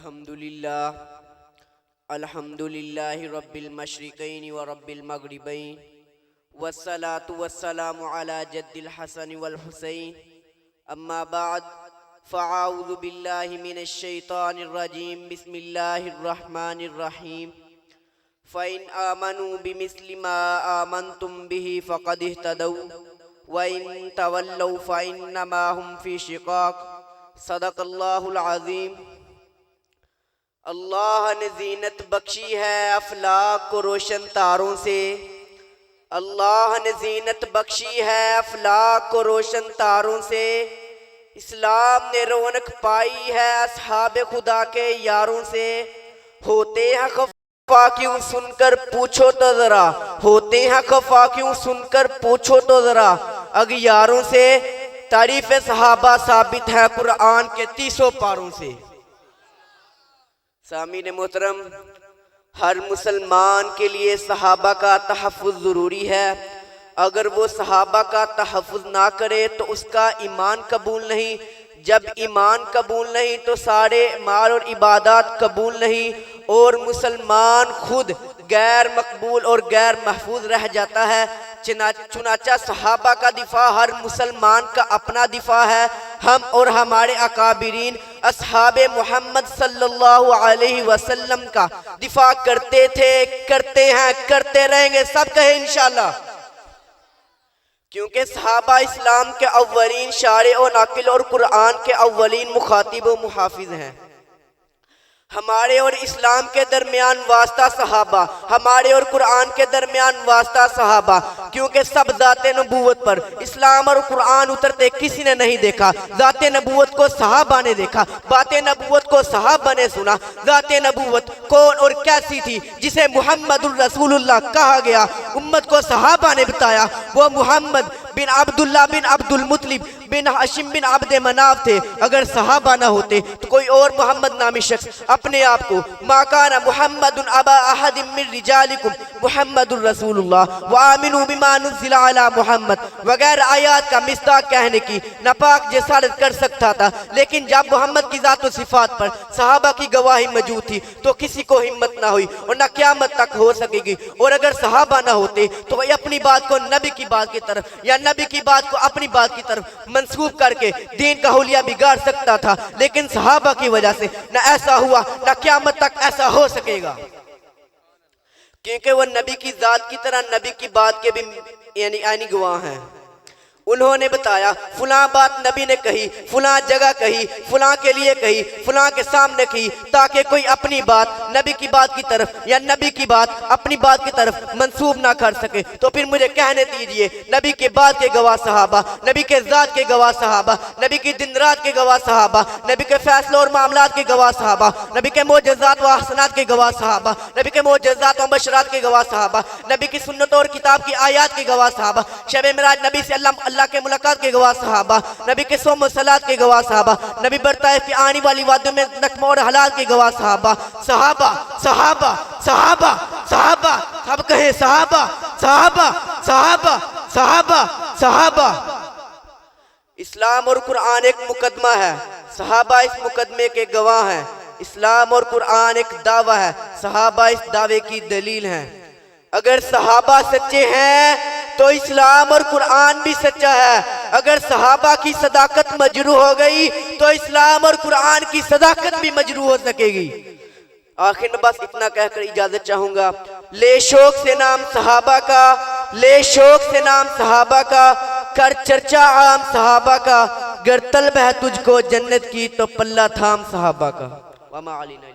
अल्हम्दुलिल्लाहि रब्बिल मशरिक़ैन व रब्बिल मग़रिबैन वस्सलातु वस्सलामु अला जद्दिल हसन वल हुसैन अम्मा बाद फ़अऊज़ु बिल्लाहि मिनश शैतानिर रजीम बिस्मिल्लाहिर रहमानिर रहीम फ़इन आमनू बिमिस्लि मा आमनतुम बिही फ़क़द इह्तदौ व इन तवल्लौ फ़इन्नमा हुम फ़ी शिक़ाक़ सदक़ल्लाहुल अज़ीम। अल्लाह ने ज़ीनत बख्शी है अफलाक को रोशन तारों से। अल्लाह ने ज़ीनत बख्शी है अफलाक को रोशन तारों से। इस्लाम ने रौनक पाई है अस्हाबे खुदा के यारों से। होते हैं खफा क्यों सुनकर पूछो तो ज़रा, होते हैं खफा क्यों सुनकर पूछो तो ज़रा, अगियारों से। तारीफ़ सहाबा साबित है कुरान के 30 पारों से। सामीन मोहतरम, हर मुसलमान के लिए सहाबा का तहफ़्फ़ुज़ ज़रूरी है। अगर वो सहाबा का तहफ़्फ़ुज़ ना करे तो उसका ईमान कबूल नहीं। जब ईमान कबूल नहीं तो सारे माल और इबादत कबूल नहीं, और मुसलमान खुद गैर मकबूल और गैर महफूज रह जाता है। चुनाचा सहाबा का दिफा हर मुसलमान का अपना दिफा है। हम और हमारे अकाबिरीन अस्हाबे मोहम्मद सल्लल्लाहु अलैहि वसल्लम का दिफा करते थे, करते हैं, करते रहेंगे, सब कहे इंशाअल्लाह। क्योंकि सहाबा इस्लाम के अव्वलीन शारे और नाकिल और कुरान के अव्वलीन मुखातिब व मुहाफिज हैं। हमारे और इस्लाम के दरमियान वास्ता सहाबा, हमारे और कुरान के दरमियान वास्ता सहाबा। क्योंकि सब ज़ाते नबूवत पर इस्लाम और कुरान उतरते किसी ने नहीं देखा। ज़ाते नबूवत को सहाबा ने देखा, बातें नबूवत को सहाबा ने सुना। ज़ाते नबूवत कौन और कैसी थी जिसे मुहम्मदुर रसूलुल्लाह कहा गया, उम्मत को सहाबा ने बताया। वो मुहम्मद बिन अब्दुल्लाह बिन अब्दुल मुत्तलिब बिन हाशिम बिन अब्दे मनाफ थे। अगर सहाबा ना होते तो कोई और मोहम्मद नामी शख्स अपने आप को माकाना मुहम्मदुन अबा अहदिम मिन रिजालिकुम मुहम्मदुर रसूलुल्लाह व आमिनू बिमा नुज़िला अला मुहम्मद वगैरह आयात का मिस्दाक कहने की नापाक जसारत कर सकता था। लेकिन जब मोहम्मद की ज़ात व सिफात पर सहाबा की गवाही मौजूद थी तो किसी को हिम्मत ना हुई और ना क़यामत तक हो सकेगी। और अगर सहाबा ना होते तो वही अपनी बात को नबी की बात की तरफ या नबी की बात को अपनी बात की तरफ मंसूब करके दीन का हुलिया बिगाड़ सकता था। लेकिन सहाबा की वजह से न ऐसा हुआ, न क़यामत तक ऐसा हो सकेगा। क्योंकि वो नबी की जात की तरह नबी की बात के भी यानी गवाह हैं। उन्होंने बताया फुला बात नबी ने कही, फुला जगह कही, फुला के लिए कही, फुला के सामने कही, ताकि कोई अपनी बात नबी की बात की तरफ या नबी की बात अपनी बात की तरफ मंसूब ना कर सके। तो फिर मुझे कहने दीजिए, नबी के बाद के गवाह सहाबा, नबी के ज़ात के गवाह सहाबा, नबी की दिन रात के गवाह सहाबा, नबी के फैसलों और मामलात के गवाह सहाबा, नबी के मोजज़ात व हसनात के गवाह सहाबा, नबी के मोजज़ात व बशरात के गवाह सहाबा, नबी की सुन्नत और किताब की आयात के गवाह सहाबा, शब मेराज नबी से अल्लाह के मुलाकात के गवाह सहाबा, नबी के सोम सलात के गवाह सहाबा, नबी बरताइफ की आने वाली वादियों में नकमा और हालात के गवाह सहाबा। सहाबा सहाबा सहाबा सहाबा, सब कहे सहाबा सहाबा सहाबा सहाबा सहाबा। इस्लाम और कुरान एक मुकदमा है, सहाबा इस मुकदमे के गवाह हैं। इस्लाम और कुरान एक दावा है, सहाबा इस दावे की दलील हैं। अगर सहाबा सच्चे हैं तो इस्लाम और कुरान भी सच्चा है। अगर सहाबा की सदाकत मजरू हो गई तो इस्लाम और कुरान की सदाकत भी मजरू हो सकेगी। आखिर में बस इतना कहकर इजाजत चाहूंगा। ले शौक से नाम सहाबा का, ले शौक से नाम सहाबा का, कर चर्चा आम सहाबा का। गर तलब है तुझको जन्नत की तो पल्ला थाम सहाबा का। वमा अलैना।